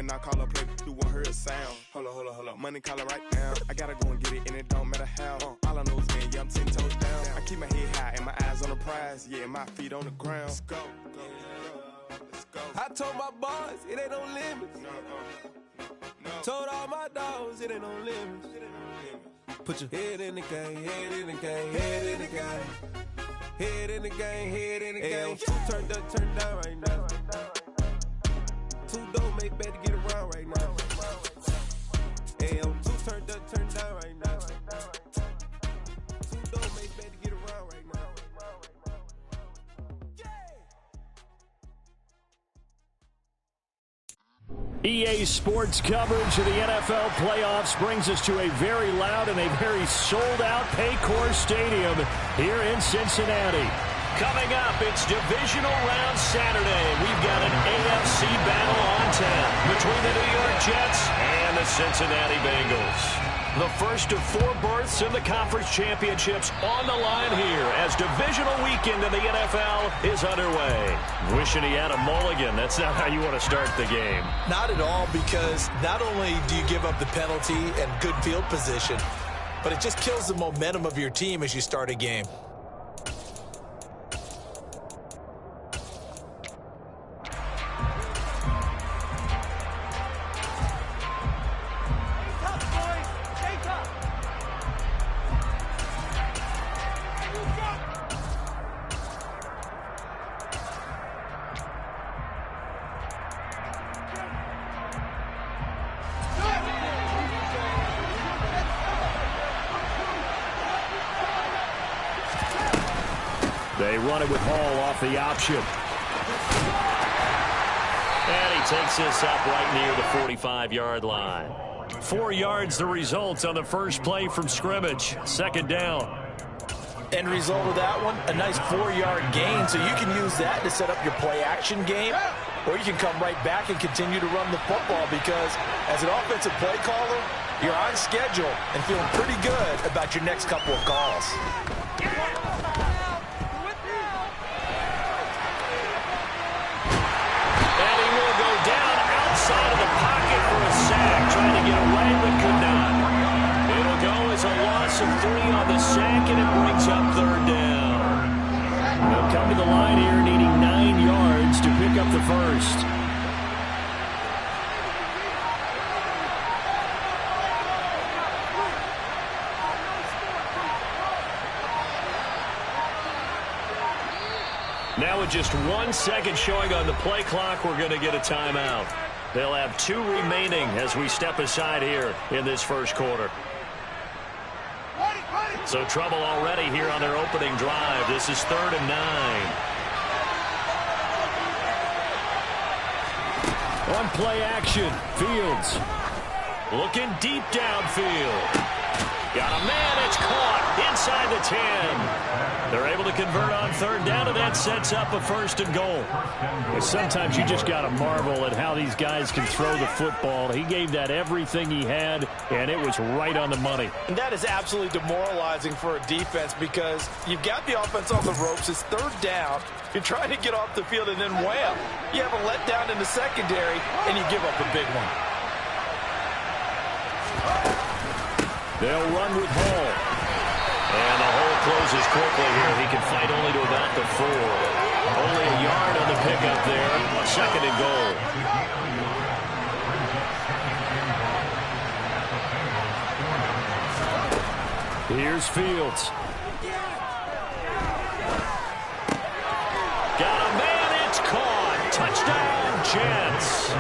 when I call her play, you won't hear a sound. Hold up, money calling right now. I gotta go and get it, and it don't matter how. All I know is man, yeah, I'm 10 toes down. I keep my head high and my eyes on the prize. Yeah, my feet on the ground. Let's go. Let's go. I told my boys, it ain't no limits. No. Told all my dogs, it ain't no limits. Put your head in the game, head in the game, head in the game. Head in the game, head in the game. Two turned up, turned down right now. Two dope make better get around right now. Two turned up, turned down right now. Two dope make better get around right now. EA Sports coverage of the NFL playoffs brings us to a very loud and a very sold-out Paycor Stadium here in Cincinnati. Coming up, it's Divisional Round Saturday. We've got an AFC battle on tap between the New York Jets and the Cincinnati Bengals. The first of 4 berths in the conference championships on the line here as divisional weekend in the NFL is underway. Wishing he had a mulligan. That's not how you want to start the game. Not at all, because not only do you give up the penalty and good field position, but it just kills the momentum of your team as you start a game. They run it with Hall off the option. And he takes this up right near the 45-yard line. 4 yards the result on the first play from scrimmage. Second down. End result of that one, a nice 4-yard gain, so you can use that to set up your play-action game, or you can come right back and continue to run the football, because as an offensive play caller, you're on schedule and feeling pretty good about your next couple of calls. Outside of the pocket for a sack, trying to get away but could not. It'll go as a loss of 3 on the sack, and it brings up third down. They'll come to the line here needing 9 yards to pick up the first. Now with just 1 second showing on the play clock, we're going to get a timeout. They'll have 2 remaining as we step aside here in this first quarter. So trouble already here on their opening drive. This is 3rd and 9. On play action, Fields looking deep downfield. Got a man, it's caught inside the 10. They're able to convert on third down, and that sets up a 1st and goal. Sometimes you just got to marvel at how these guys can throw the football. He gave that everything he had, and it was right on the money. And that is absolutely demoralizing for a defense, because you've got the offense on the ropes. It's 3rd down. You're trying to get off the field, and then wham, you have a letdown in the secondary, and you give up a big one. They'll run with Hall. And the hole closes quickly here. He can fight only to about the 4. Only a yard on the pickup there. 2nd and goal. Here's Fields. Got a man, it's caught. Touchdown, Jets.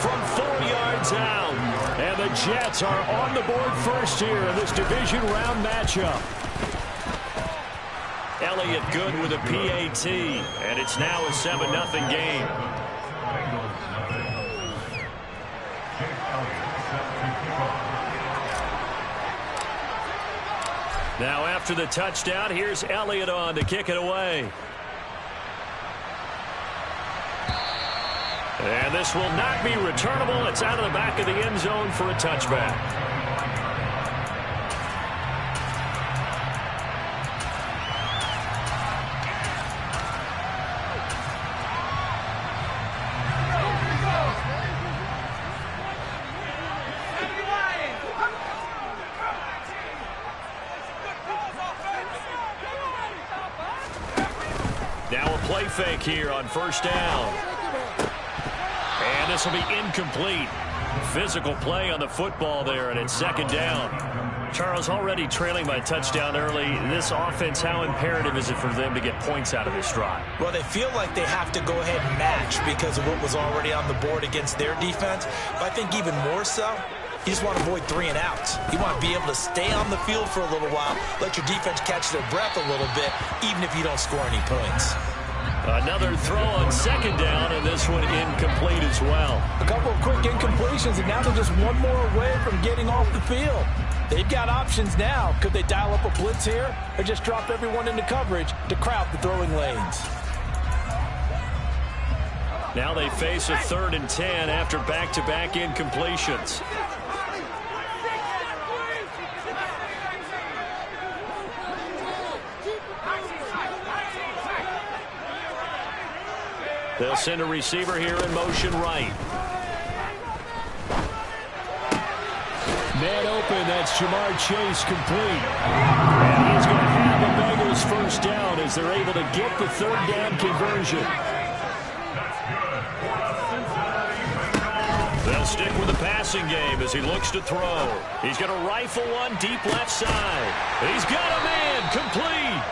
From 4 yards out. And the Jets are on the board first here in this division round matchup. Elliott good with a PAT, and it's now a 7-0 game. Now after the touchdown, here's Elliott on to kick it away. And this will not be returnable. It's out of the back of the end zone for a touchback. play fake here on first down. And this will be incomplete. Physical play on the football there, and it's second down. Charles, already trailing by a touchdown early. This offense, how imperative is it for them to get points out of this drive? Well, they feel like they have to go ahead and match because of what was already on the board against their defense. But I think even more so, you just want to avoid 3 and outs. You want to be able to stay on the field for a little while, let your defense catch their breath a little bit, even if you don't score any points. Another throw on second down, and this one incomplete as well. A couple of quick incompletions, and now they're just one more away from getting off the field. They've got options now. Could they dial up a blitz here or just drop everyone into coverage to crowd the throwing lanes? Now they face a 3rd and 10 after back-to-back incompletions. They'll send a receiver here in motion right. Man open, that's Jamar Chase complete. And he's going to have the Bengals first down as they're able to get the 3rd down conversion. They'll stick with the passing game as he looks to throw. He's going to rifle one deep left side. He's got a man complete.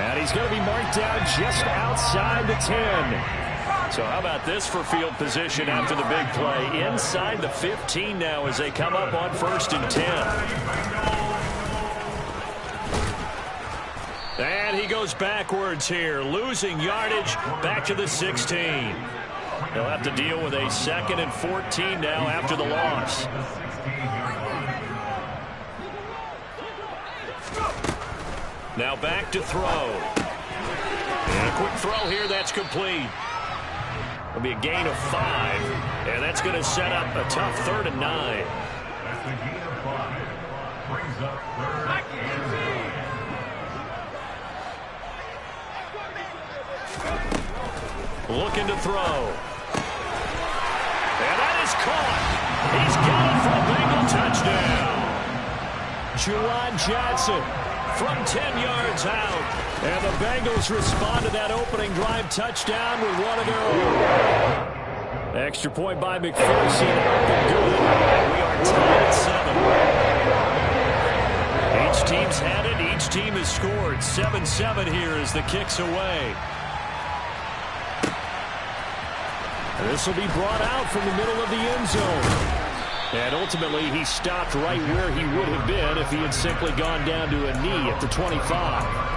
And he's going to be marked down just outside the 10. So how about this for field position after the big play? Inside the 15 now as they come up on 1st and 10. And he goes backwards here, losing yardage back to the 16. He'll have to deal with a 2nd and 14 now after the loss. Now back to throw. And a quick throw here, that's complete. It'll be a gain of 5, and that's going to set up a tough 3rd and 9. Looking to throw. And that is caught. He's got it for a Bengal touchdown. Juwan Johnson from 10 yards out. And the Bengals respond to that opening drive touchdown with one of their own. Extra point by McPherson. Up and good. And we are tied at 7. Each team's had it. Each team has scored. 7-7 here as the kick's away. This will be brought out from the middle of the end zone. And ultimately, he stopped right where he would have been if he had simply gone down to a knee at the 25.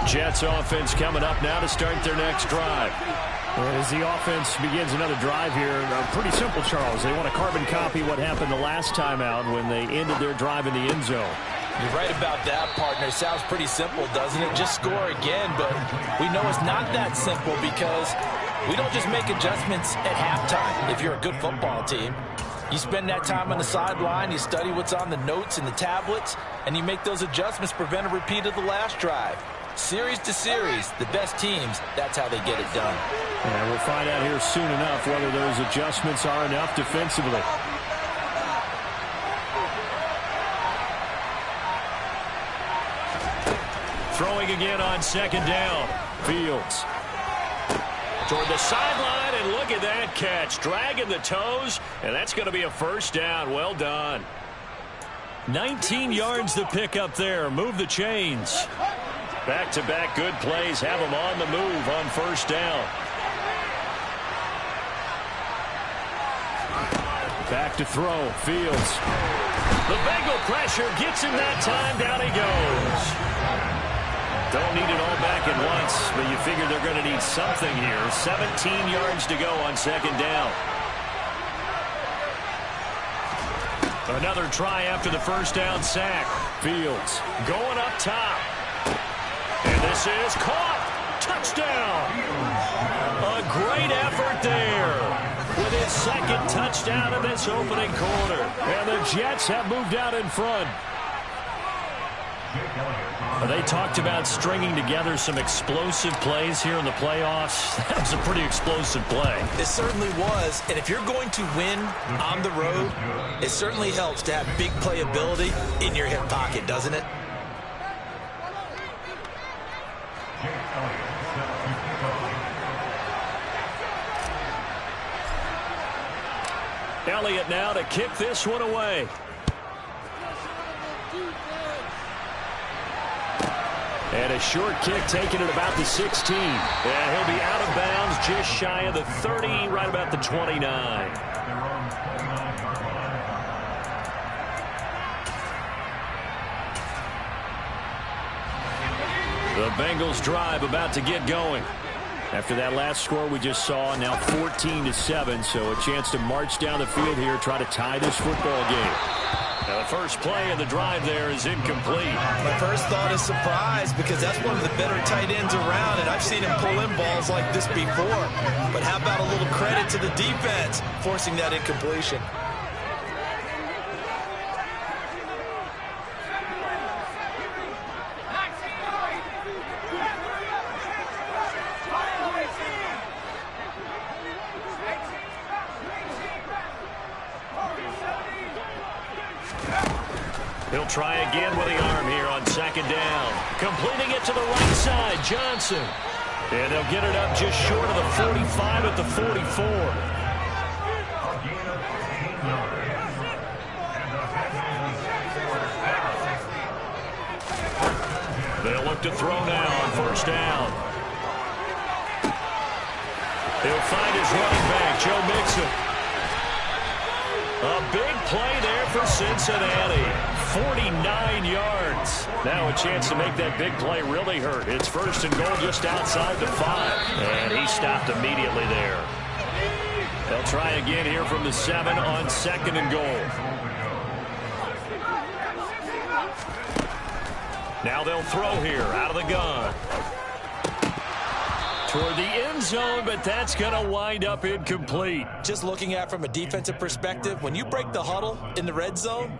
Jets offense coming up now to start their next drive. And as the offense begins another drive here, pretty simple, Charles. They want to carbon copy what happened the last time out when they ended their drive in the end zone. You're right about that, partner. Sounds pretty simple, doesn't it? Just score again, but we know it's not that simple because we don't just make adjustments at halftime if you're a good football team. You spend that time on the sideline, you study what's on the notes and the tablets, and you make those adjustments, prevent a repeat of the last drive. Series to series, the best teams, that's how they get it done. And we'll find out here soon enough whether those adjustments are enough defensively. Throwing again on 2nd down. Fields toward the sideline, and look at that catch. Dragging the toes, and that's going to be a first down. Well done. 19 yards to pick up there. Move the chains. Back-to-back good plays have them on the move on first down. Back to throw. Fields. The Bengal pressure gets him that time. Down he goes. Don't need it all back at once, but you figure they're going to need something here. 17 yards to go on 2nd down. Another try after the first down sack. Fields going up top. And this is caught. Touchdown. A great effort there with his 2nd touchdown of this opening quarter. And the Jets have moved out in front. They talked about stringing together some explosive plays here in the playoffs. That was a pretty explosive play. It certainly was, and if you're going to win on the road, it certainly helps to have big playability in your hip pocket, doesn't it? Elliott now to kick this one away. And a short kick taken at about the 16. And he'll be out of bounds just shy of the 30, right about the 29. The Bengals drive about to get going. After that last score we just saw, now 14-7, so a chance to march down the field here, try to tie this football game. Now the first play of the drive there is incomplete. My first thought is surprise, because that's one of the better tight ends around, and I've seen him pull in balls like this before. But how about a little credit to the defense forcing that incompletion? He'll try again with the arm here on second down. Completing it to the right side, Johnson. And they'll get it up just short of the 45 at the 44. They'll look to throw now on first down. He'll find his running back, Joe Mixon. A big play there for Cincinnati. 49 yards. Now a chance to make that big play really hurt. It's first and goal just outside the 5. And he stopped immediately there. They'll try again here from the 7 on second and goal. Now they'll throw here out of the gun. Toward the end zone, but that's going to wind up incomplete. Just looking at it from a defensive perspective, when you break the huddle in the red zone,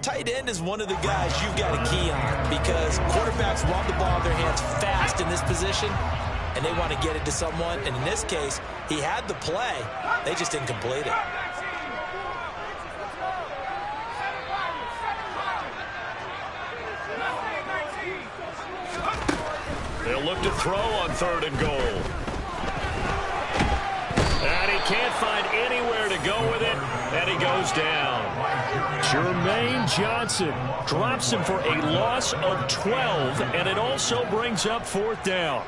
tight end is one of the guys you've got to key on, because quarterbacks want the ball in their hands fast in this position, and they want to get it to someone. And in this case, he had the play. They just didn't complete it. They'll look to throw on third and goal. And he can't find anywhere to go with it, and he goes down. Jermaine Johnson drops him for a loss of 12, and it also brings up fourth down.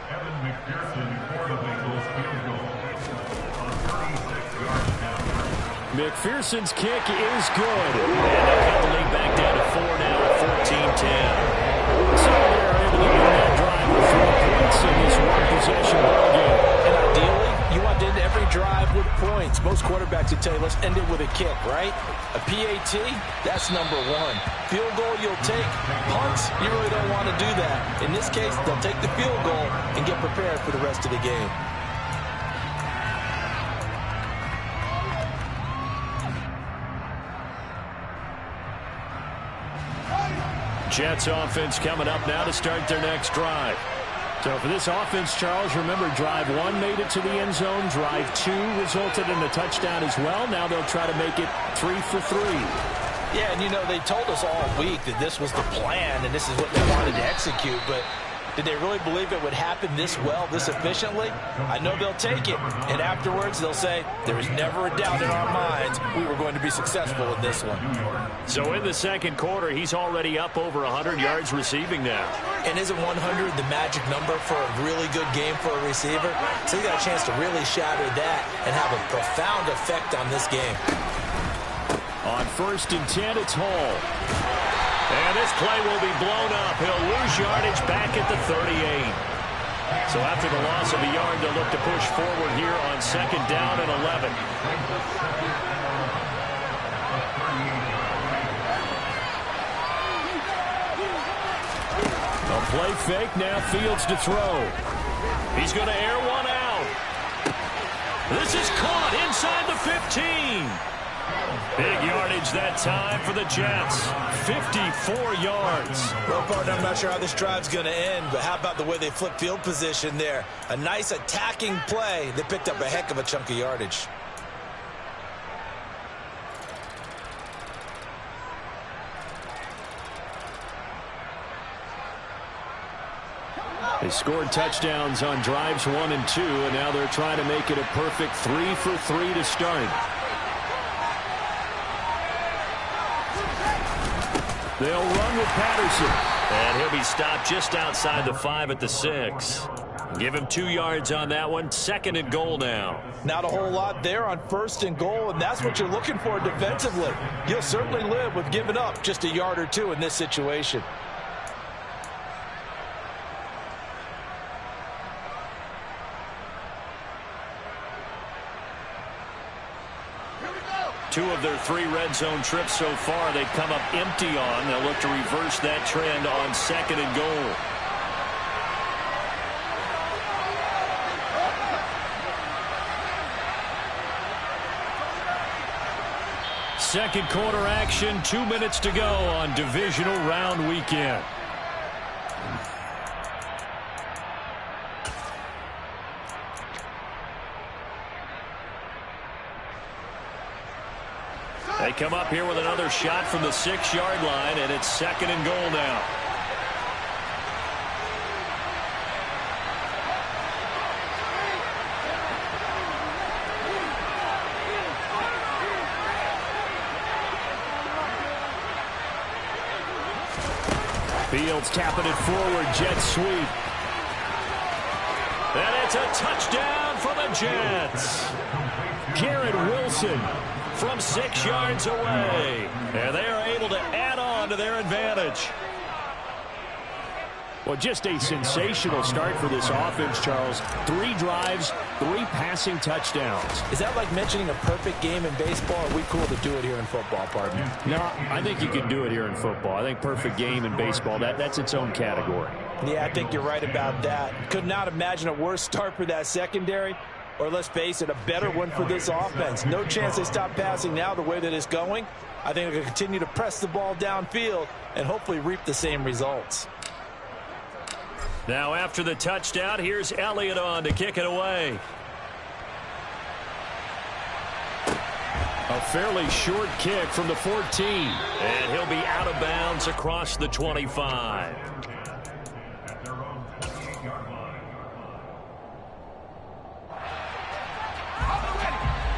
McPherson's kick is good. And they'll cut the lead back down to 4 now at 14-10. So they're able to win that drive with 4 points in this one-possession ball game. And ideally, you want to end every drive with points. Most quarterbacks would tell you, let's end it with a kick, right? A PAT, that's number 1. Field goal, you'll take. Punts, you really don't want to do that. In this case, they'll take the field goal and get prepared for the rest of the game. Jets offense coming up now to start their next drive. So for this offense, Charles, remember drive 1 made it to the end zone. Drive 2 resulted in a touchdown as well. Now they'll try to make it 3 for 3. Yeah, and you know, they told us all week that this was the plan and this is what they wanted to execute, but did they really believe it would happen this well, this efficiently? I know they'll take it, and afterwards they'll say, there was never a doubt in our minds we were going to be successful in this one. So in the second quarter, he's already up over 100 yards receiving now. And isn't 100 the magic number for a really good game for a receiver? So he got a chance to really shatter that and have a profound effect on this game. On first and 10, it's Hall. And this play will be blown up. He'll lose yardage back at the 38. So after the loss of a yard, they'll look to push forward here on second down and 11. A play fake, now Fields to throw. He's going to air one out. This is caught inside the 15. Big yardage that time for the Jets. 54 yards. Well, partner, I'm not sure how this drive's going to end, but how about the way they flip field position there? A nice attacking play. They picked up a heck of a chunk of yardage. They scored touchdowns on drives 1 and 2, and now they're trying to make it a perfect 3 for 3 to start. They'll run with Patterson. And he'll be stopped just outside the 5 at the 6. Give him 2 yards on that one. 2nd and goal now. Not a whole lot there on 1st and goal, and that's what you're looking for defensively. You'll certainly live with giving up just a yard or 2 in this situation. Two of their 3 red zone trips so far, they've come up empty on. They'll look to reverse that trend on 2nd and goal. Second quarter action, 2 minutes to go on divisional round weekend. They come up here with another shot from the 6-yard line, and it's 2nd and goal now. Fields tapping it forward, jet sweep. And it's a touchdown for the Jets. Garrett Wilson from 6 yards away. And they are able to add on to their advantage. Well, just a sensational start for this offense, Charles. 3 drives, 3 passing touchdowns. Is that like mentioning a perfect game in baseball? Or are we cool to do it here in football, partner? No, I think you can do it here in football. I think perfect game in baseball, that's its own category. Yeah, I think you're right about that. Could not imagine a worse start for that secondary. Or let's face it, a better one for this offense. No chance they stop passing now the way that it's going. I think they're going to continue to press the ball downfield and hopefully reap the same results. Now after the touchdown, here's Elliott on to kick it away. A fairly short kick from the 14. And he'll be out of bounds across the 25.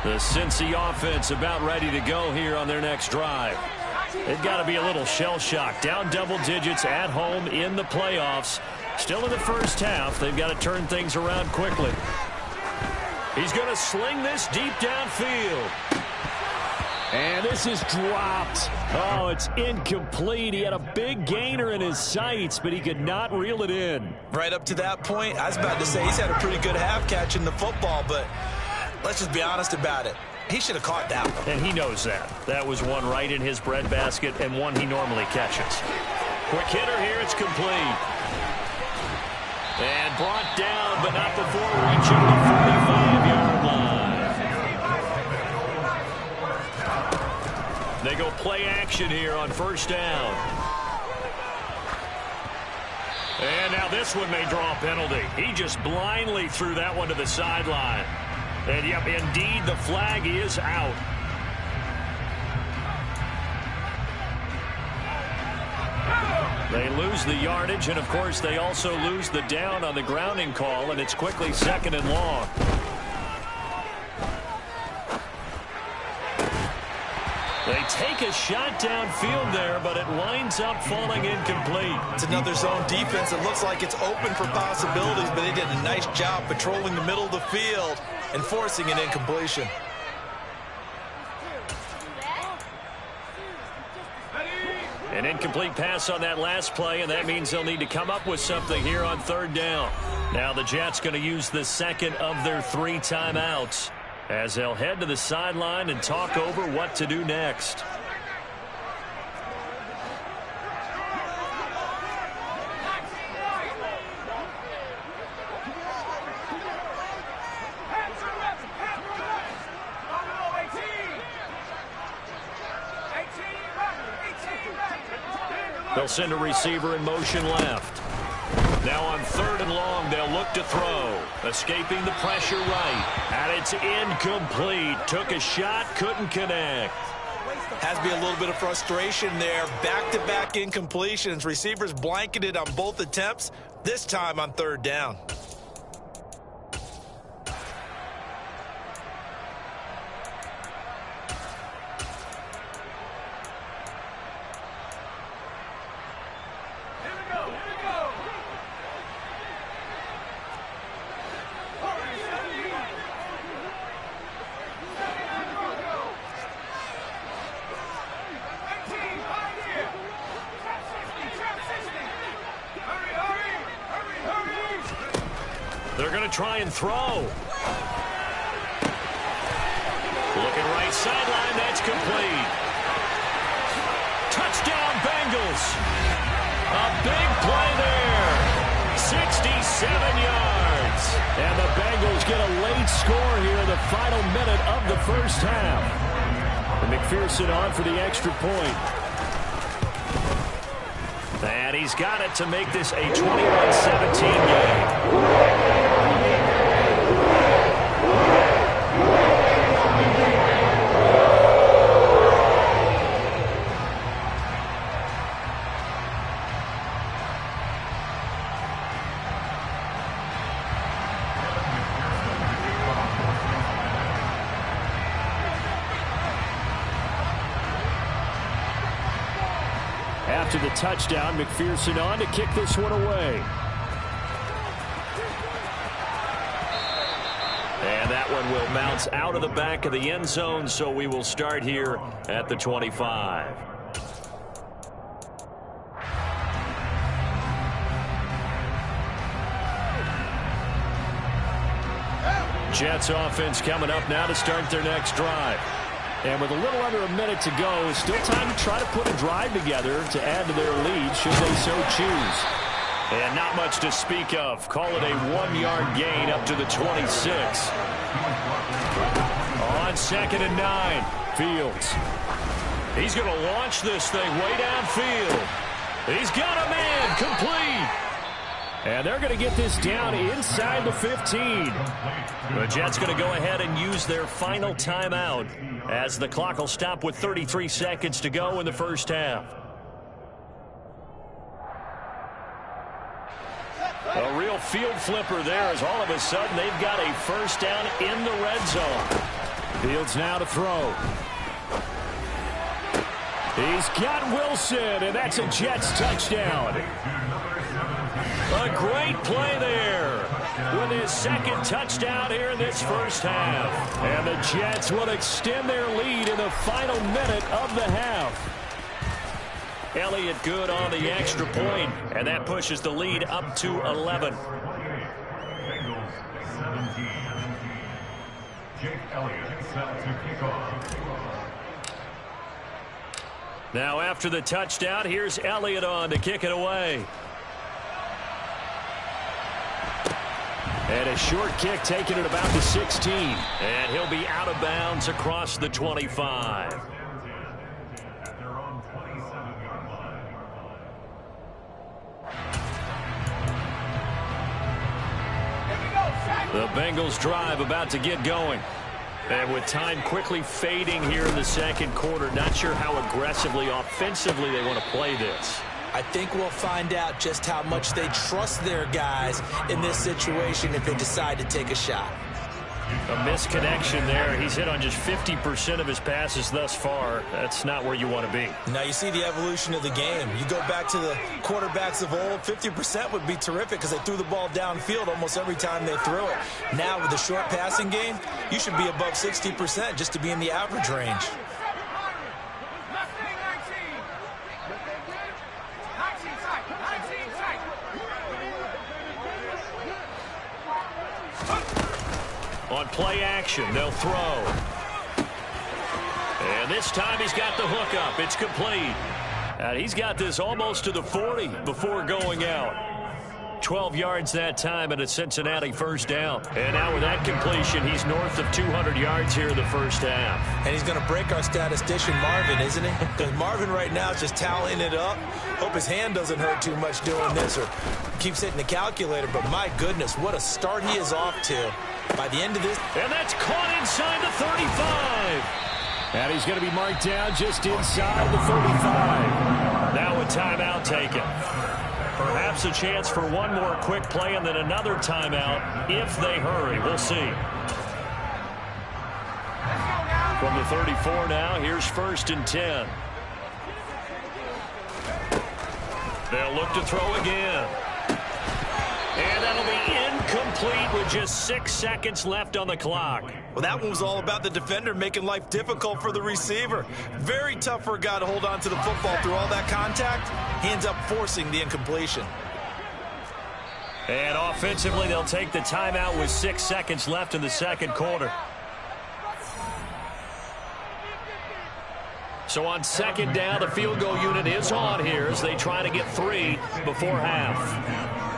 The Cincy offense about ready to go here on their next drive. They've got to be a little shell-shocked. Down double digits at home in the playoffs. Still in the first half. They've got to turn things around quickly. He's going to sling this deep downfield. And this is dropped. Oh, it's incomplete. He had a big gainer in his sights, but he could not reel it in. Right up to that point, I was about to say he's had a pretty good half catching the football, but let's just be honest about it. He should have caught that one. And he knows that. That was one right in his breadbasket and one he normally catches. Quick hitter here. It's complete. And brought down, but not before reaching the 45-yard line. They go play action here on first down. And now this one may draw a penalty. He just blindly threw that one to the sideline. And, yep, indeed, the flag is out. They lose the yardage, and, of course, they also lose the down on the grounding call, and it's quickly 2nd and long. They take a shot downfield there, but it winds up falling incomplete. It's another zone defense. It looks like it's open for possibilities, but they did a nice job patrolling the middle of the field and forcing an incompletion. An incomplete pass on that last play, and that means they'll need to come up with something here on 3rd down. Now the Jets going to use the second of their 3 timeouts as they'll head to the sideline and talk over what to do next. They'll send a receiver in motion left. Now on 3rd and long, they'll look to throw. Escaping the pressure right. And it's incomplete. Took a shot, couldn't connect. Has to be a little bit of frustration there. Back-to-back incompletions. Receivers blanketed on both attempts, this time on 3rd down. They're going to try and throw. Looking right sideline, that's complete. Touchdown, Bengals. A big play there. 67 yards. And the Bengals get a late score here in the final minute of the first half. And McPherson on for the extra point. And he's got it to make this a 21-17 game. After the touchdown, McPherson on to kick this one away. And that one will bounce out of the back of the end zone, so we will start here at the 25. Jets offense coming up now to start their next drive. And with a little under a minute to go, still time to try to put a drive together to add to their lead should they so choose. And not much to speak of. Call it a 1-yard gain up to the 26. On 2nd and 9, Fields. He's going to launch this thing way downfield. He's got a man complete. And they're going to get this down inside the 15. The Jets going to go ahead and use their final timeout as the clock will stop with 33 seconds to go in the first half. A real field flipper there as all of a sudden they've got a first down in the red zone. Fields now to throw. He's got Wilson, and that's a Jets touchdown. A great play there with his second touchdown here in this first half. And the Jets will extend their lead in the final minute of the half. Elliott good on the extra point, and that pushes the lead up to 11. Now after the touchdown, here's Elliott on to kick it away. And a short kick taken at about the 16. And he'll be out of bounds across the 25. The Bengals drive about to get going. And with time quickly fading here in the second quarter, not sure how aggressively, offensively they want to play this. I think we'll find out just how much they trust their guys in this situation if they decide to take a shot. A misconnection there. He's hit on just 50% of his passes thus far. That's not where you want to be. Now you see the evolution of the game. You go back to the quarterbacks of old, 50% would be terrific because they threw the ball downfield almost every time they threw it. Now with the short passing game, you should be above 60% just to be in the average range. On play action, they'll throw. And this time he's got the hook up. It's complete. And he's got this almost to the 40 before going out. 12 yards that time and a Cincinnati first down. And now with that completion, he's north of 200 yards here in the first half. And he's going to break our statistician Marvin, isn't he? Because Marvin right now is just tallying it up. Hope his hand doesn't hurt too much doing this or keeps hitting the calculator. But my goodness, what a start he is off to. By the end of this. And that's caught inside the 35. And he's going to be marked down just inside the 35. Now a timeout taken. Perhaps a chance for one more quick play and then another timeout if they hurry. We'll see. From the 34 now, here's 1st and 10. They'll look to throw again. And that'll be incomplete with just 6 seconds left on the clock. Well, that one was all about the defender making life difficult for the receiver. Very tough for a guy to hold on to the football through all that contact. He ends up forcing the incompletion. And offensively, they'll take the timeout with 6 seconds left in the second quarter. So on second down, the field goal unit is on here as they try to get 3 before half.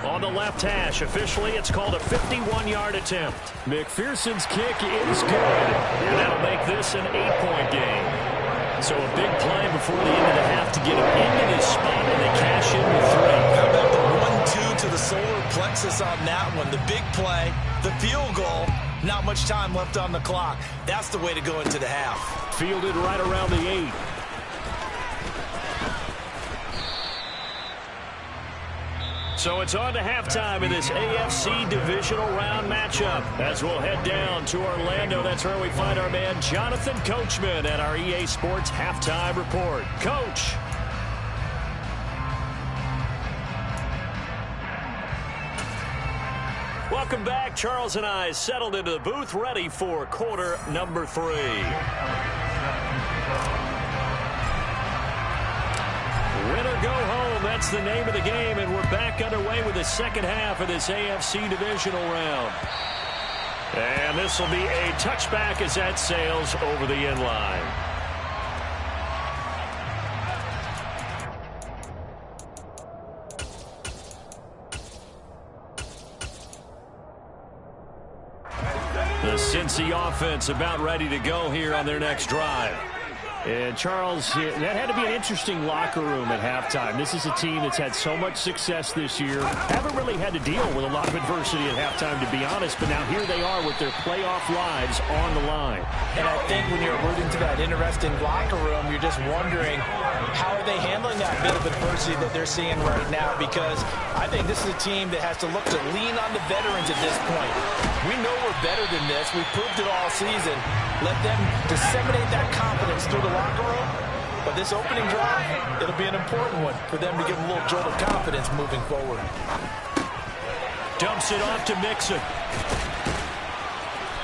On the left hash, officially, it's called a 51-yard attempt. McPherson's kick is good. And that'll make this an 8-point game. So a big play before the end of the half to get him into this spot, and they cash in with 3. How about the 1-2 to the solar plexus on that one? The big play, the field goal, not much time left on the clock. That's the way to go into the half. Fielded right around the 8. So it's on to halftime in this AFC divisional round matchup. As we'll head down to Orlando, that's where we find our man Jonathan Coachman at our EA Sports Halftime Report. Coach. Welcome back. Charles and I settled into the booth, ready for quarter number 3. Win or go home, that's the name of the game, and we're back underway with the second half of this AFC divisional round. And this will be a touchback as that sails over the end line. The Cincy offense about ready to go here on their next drive. And Charles, that had to be an interesting locker room at halftime. This is a team that's had so much success this year. Haven't really had to deal with a lot of adversity at halftime, to be honest. But now here they are with their playoff lives on the line. And I think when you're alluding to that interesting locker room, you're just wondering how are they handling that bit of adversity that they're seeing right now? Because I think this is a team that has to look to lean on the veterans at this point. We know we're better than this. We've proved it all season. Let them disseminate that confidence through the locker room. But this opening drive, it'll be an important one for them to give them a little jolt of confidence moving forward. Dumps it off to Mixon.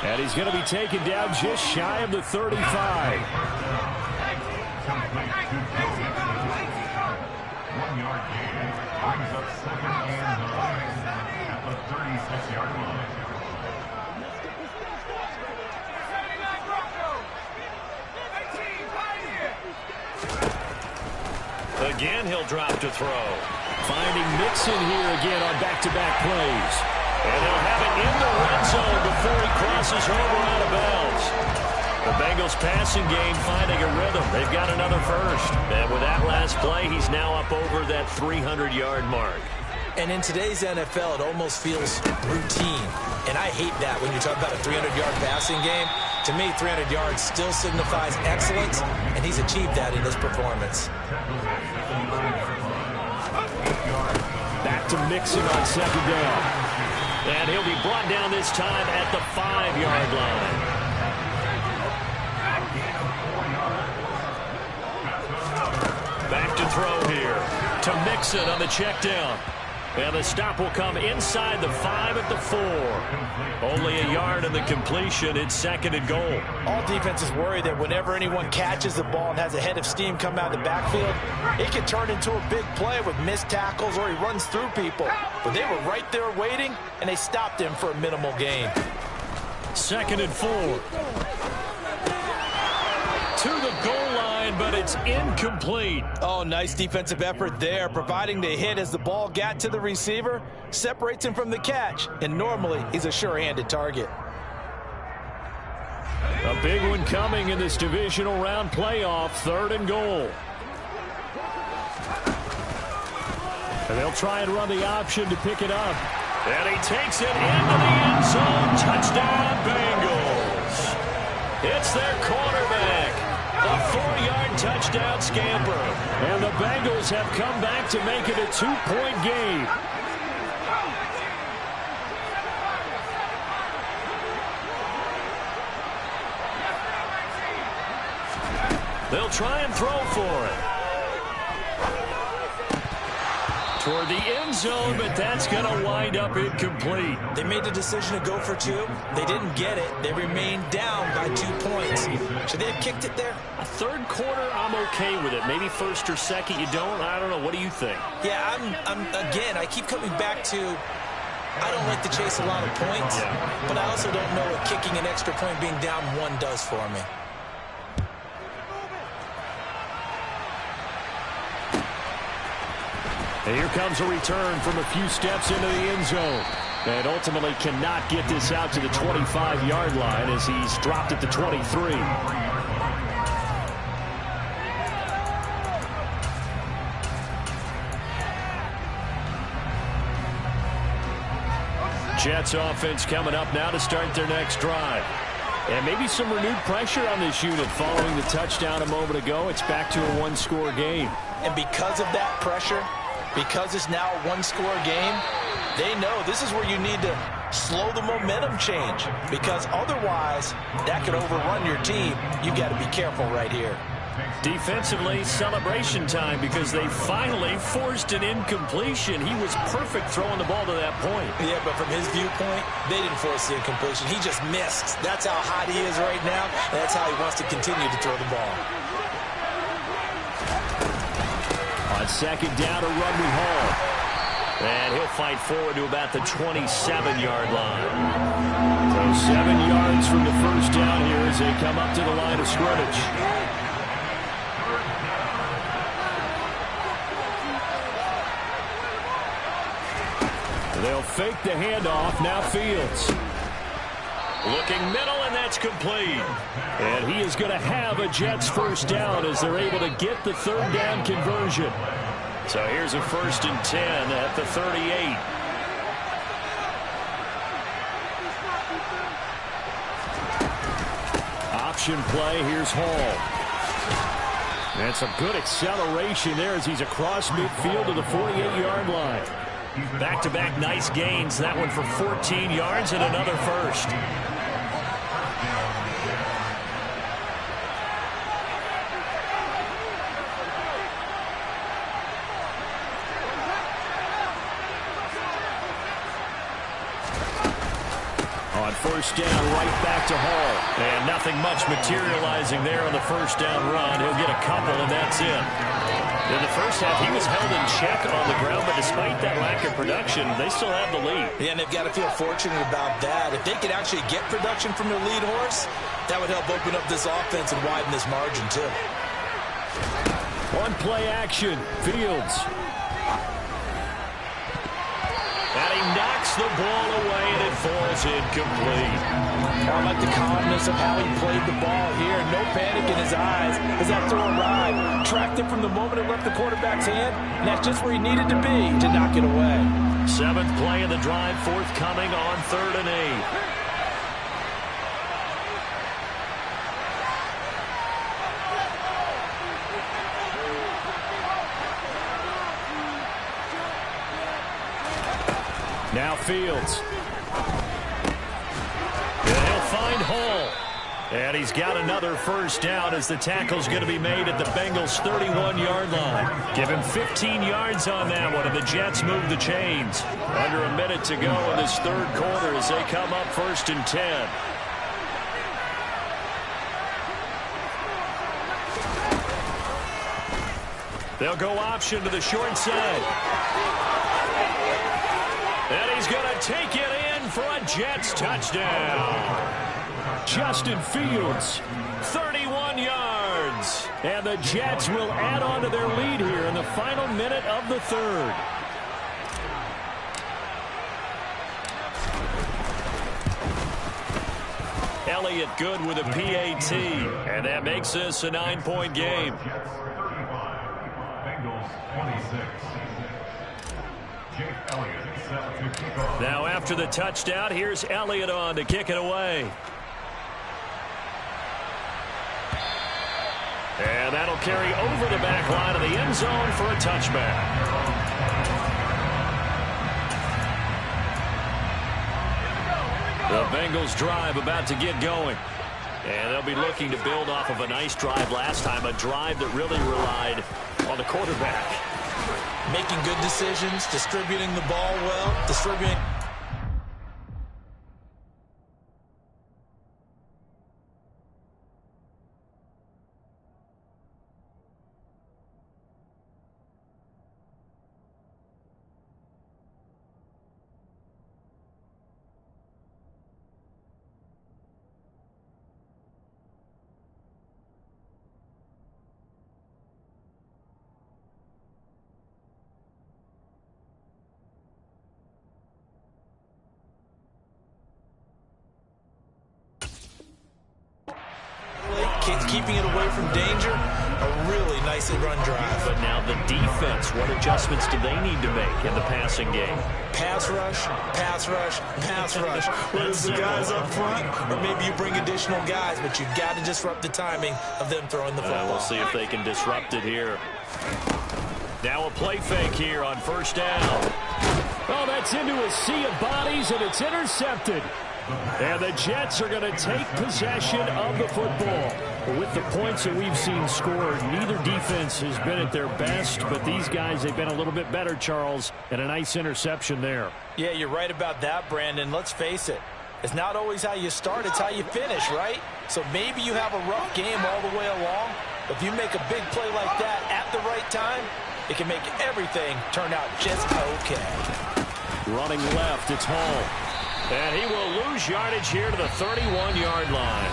And he's going to be taken down just shy of the 35. 1-yard gain brings up 2nd and 9 at the 36-yard line. Again, he'll drop to throw. Finding Mixon here again on back-to-back plays. And he'll have it in the red zone before he crosses over out of bounds. The Bengals passing game finding a rhythm. They've got another first. And with that last play, he's now up over that 300-yard mark. And in today's NFL, it almost feels routine. And I hate that when you talk about a 300-yard passing game. To me, 300 yards still signifies excellence, and he's achieved that in his performance. Back to Mixon on second down. And he'll be brought down this time at the 5-yard line. Back to throw here to Mixon on the check down. And the stop will come inside the 5 at the 4. Only a yard in the completion. It's 2nd and goal. All defenses worry that whenever anyone catches the ball and has a head of steam come out of the backfield, it can turn into a big play with missed tackles or he runs through people. But they were right there waiting, and they stopped him for a minimal gain. 2nd and 4. To the goal line but it's incomplete. Oh, nice defensive effort there, providing the hit as the ball got to the receiver, separates him from the catch, and normally he's a sure-handed target. A big one coming in this divisional round playoff, 3rd and goal. And they'll try and run the option to pick it up. And he takes it into the end zone. Touchdown, Bengals. It's their quarterback. A 4-yard touchdown scamper. And the Bengals have come back to make it a 2-point game. They'll try and throw for it. Toward the end zone, but that's going to wind up incomplete. They made the decision to go for 2. They didn't get it. They remained down by 2 points. Should they have kicked it there? A third quarter, I'm okay with it. Maybe first or second, you don't. I don't know. What do you think? Yeah, again, I keep coming back to I don't like to chase a lot of points, but I also don't know what kicking an extra point being down 1 does for me. And here comes a return from a few steps into the end zone. And ultimately cannot get this out to the 25-yard line as he's dropped at the 23. Jets offense coming up now to start their next drive. And maybe some renewed pressure on this unit following the touchdown a moment ago. It's back to a 1-score game. And because of that pressure, because it's now a 1-score game, they know this is where you need to slow the momentum change, because otherwise that could overrun your team. You've got to be careful right here. Defensively, celebration time because they finally forced an incompletion. He was perfect throwing the ball to that point. Yeah, but from his viewpoint, they didn't force the incompletion. He just missed. That's how hot he is right now, and that's how he wants to continue to throw the ball. On second down, a run with Hall. And he'll fight forward to about the 27-yard line. So 7 yards from the first down here as they come up to the line of scrimmage. They'll fake the handoff. Now Fields. Looking middle, and that's complete. And he is going to have a Jets first down as they're able to get the 3rd down conversion. So here's a 1st and 10 at the 38. Option play. Here's Hall. That's a good acceleration there as he's across midfield to the 48-yard line. Back-to-back nice gains. That one for 14 yards and another first. On first down, right back to Hall. And nothing much materializing there on the first down run. He'll get a couple, and that's it. In the first half, he was held in check on the ground, but despite that lack of production, they still have the lead. Yeah, and they've got to feel fortunate about that. If they could actually get production from their lead horse, that would help open up this offense and widen this margin, too. One play action, Fields. And he knocks the ball away, and it falls incomplete. I like the calmness of how he played the ball here. No panic in his eyes as that throw arrived. Tracked it from the moment it left the quarterback's hand, and that's just where he needed to be to knock it away. 7th play of the drive forthcoming on 3rd and 8. Now Fields. And he'll find Hall. And he's got another first down as the tackle's going to be made at the Bengals' 31-yard line. Give him 15 yards on that one, and the Jets move the chains. Under a minute to go in this 3rd quarter as they come up 1st and 10. They'll go option to the short side. And he's going to take it in for a Jets touchdown. Justin Fields, 31 yards. Bengals. And the Jets will add on to their lead here in the final minute of the third. Elliott good with a PAT. And that makes this a 9-point game. Jets 35, Bengals 26. Jake Elliott set to kick off. Now after the touchdown, here's Elliott on to kick it away. And that'll carry over the back line of the end zone for a touchback. The Bengals drive about to get going. And they'll be looking to build off of a nice drive last time, a drive that really relied on the quarterback. Making good decisions, distributing the ball well, distributing. Keeping it away from danger, a really nicely run drive. But now the defense, what adjustments do they need to make in the passing game? Pass rush, pass rush, pass rush. Whether it's the guys up front or maybe you bring additional guys, but you've got to disrupt the timing of them throwing the football. We'll see if they can disrupt it here. Now a play fake here on first down. Oh, that's into a sea of bodies, and it's intercepted. And the Jets are going to take possession of the football. With the points that we've seen scored, neither defense has been at their best, but these guys, they've been a little bit better, Charles, and a nice interception there. Yeah, you're right about that, Brandon. Let's face it. It's not always how you start, it's how you finish, right? So maybe you have a rough game all the way along, but if you make a big play like that at the right time, it can make everything turn out just okay. Running left, it's Hall. And he will lose yardage here to the 31-yard line.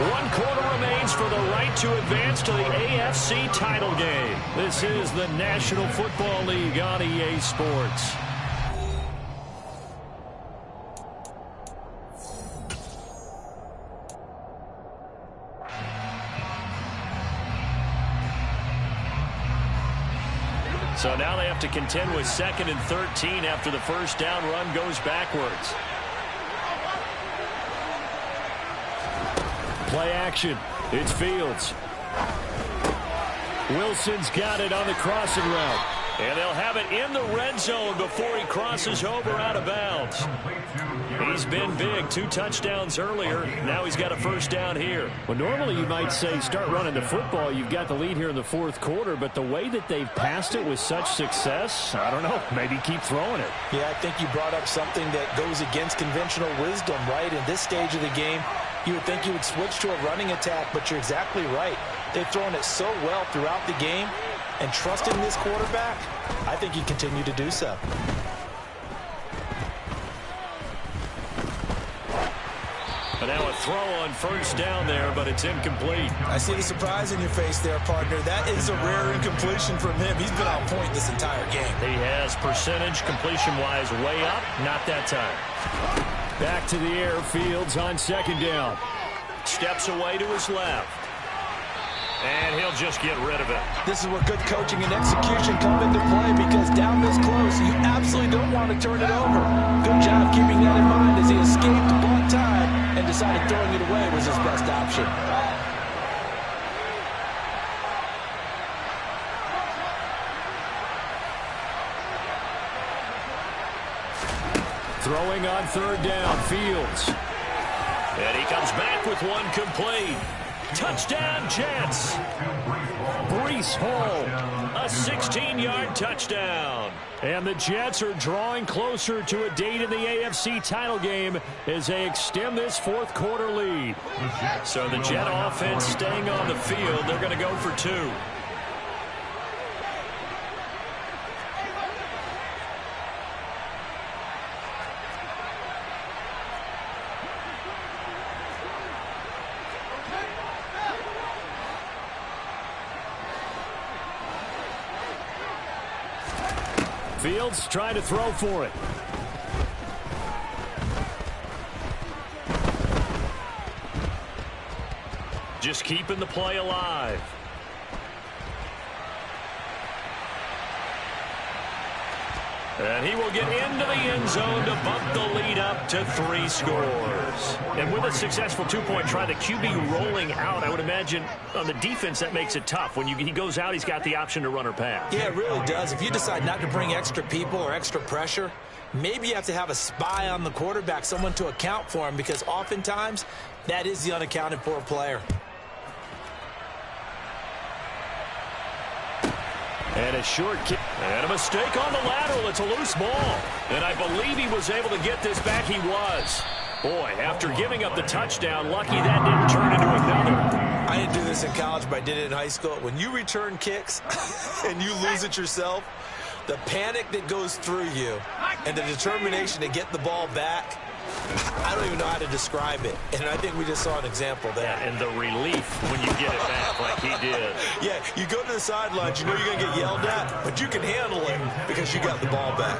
1 quarter remains for the right to advance to the AFC title game. This is the National Football League on EA Sports. So now they have to contend with 2nd and 13 after the first down run goes backwards. Play action. It's Fields. Wilson's got it on the crossing route. And they'll have it in the red zone before he crosses over out of bounds. He's been big. 2 touchdowns earlier. Now he's got a first down here. Well, normally you might say start running the football. You've got the lead here in the 4th quarter, but the way that they've passed it with such success, I don't know, maybe keep throwing it. Yeah, I think you brought up something that goes against conventional wisdom, right? In this stage of the game, you would think you would switch to a running attack, but you're exactly right. They've thrown it so well throughout the game, and trusting this quarterback, I think you continue to do so. But now a throw on first down there, but it's incomplete. I see the surprise in your face there, partner. That is a rare incompletion from him. He's been on point this entire game. He has percentage completion-wise way up, not that time. Back to the air, Fields on 2nd down. Steps away to his left. And he'll just get rid of it. This is where good coaching and execution come into play, because down this close, you absolutely don't want to turn it over. Good job keeping that in mind as he escaped, bought time, and decided throwing it away was his best option. Throwing on 3rd down, Fields. And he comes back with one complete. Touchdown, Jets. Breece Hall. A 16-yard touchdown. And the Jets are drawing closer to a date in the AFC title game as they extend this 4th quarter lead. So the Jet offense staying on the field. They're going to go for 2. Fields trying to throw for it. Just keeping the play alive. And he will get into the end zone to bump the lead up to 3 scores. And with a successful two-point try, the QB rolling out, I would imagine on the defense that makes it tough. When he goes out, he's got the option to run or pass. Yeah, it really does. If you decide not to bring extra people or extra pressure, maybe you have to have a spy on the quarterback, someone to account for him, because oftentimes that is the unaccounted for player. And a short kick. And a mistake on the lateral. It's a loose ball. And I believe he was able to get this back. He was. Boy, after giving up the touchdown, lucky that didn't turn into another. I didn't do this in college, but I did it in high school. When you return kicks and you lose it yourself, the panic that goes through you and the determination to get the ball back, I don't even know how to describe it. And I think we just saw an example there. Yeah, and the relief when you get it back like he did. Yeah, you go to the sidelines, you know you're going to get yelled at, but you can handle it because you got the ball back.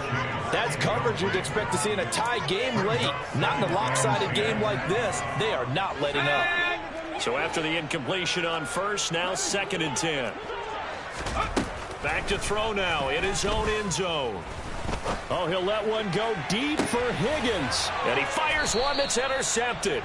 That's coverage you'd expect to see in a tie game late. Not in a lopsided game like this. They are not letting up. So after the incompletion on first, now 2nd and 10. Back to throw now in his own end zone. Oh, he'll let one go deep for Higgins. And he fires one that's intercepted.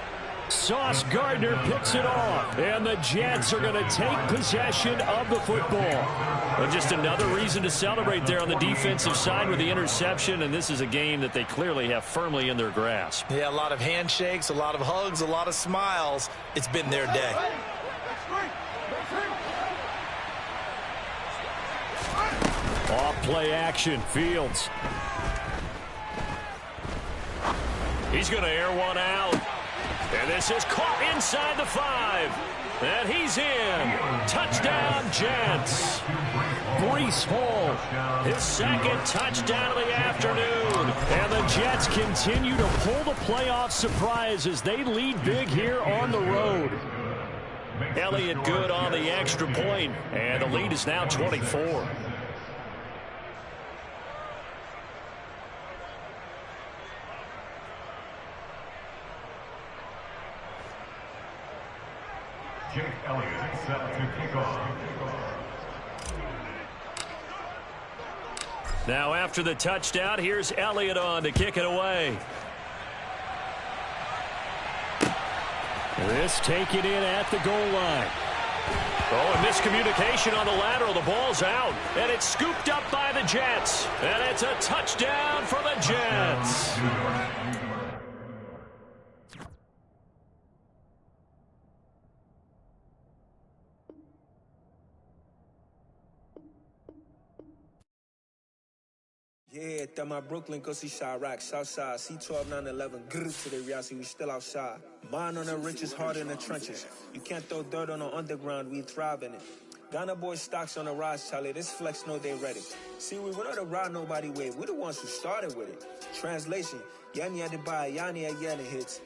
Sauce Gardner picks it off. And the Jets are going to take possession of the football. Well, just another reason to celebrate there on the defensive side with the interception. And this is a game that they clearly have firmly in their grasp. Yeah, a lot of handshakes, a lot of hugs, a lot of smiles. It's been their day. Off play action, Fields. He's going to air one out. And this is caught inside the 5. And he's in. Touchdown, Jets. Breece Hall, his 2nd touchdown of the afternoon. And the Jets continue to pull the playoff surprise as they lead big here on the road. Elliott good on the extra point, and the lead is now 24. Jake Elliott set to kick off. Now after the touchdown, here's Elliott on to kick it away. This taken in at the goal line. Oh, and miscommunication on the lateral. The ball's out, and it's scooped up by the Jets. And it's a touchdown for the Jets. Yeah, that my Brooklyn, go see Chirac, Southside, C12, 911, grrr to the reality, we still outside. Mine on the riches, hard in the trenches. You can't throw dirt on the underground, we thrive in it. Ghana boys stocks on the rise, Charlie, this flex know they ready. See, we went on the ride nobody wave, we the ones who started with it. Translation, Yani had to buy, Yani had Yana hits.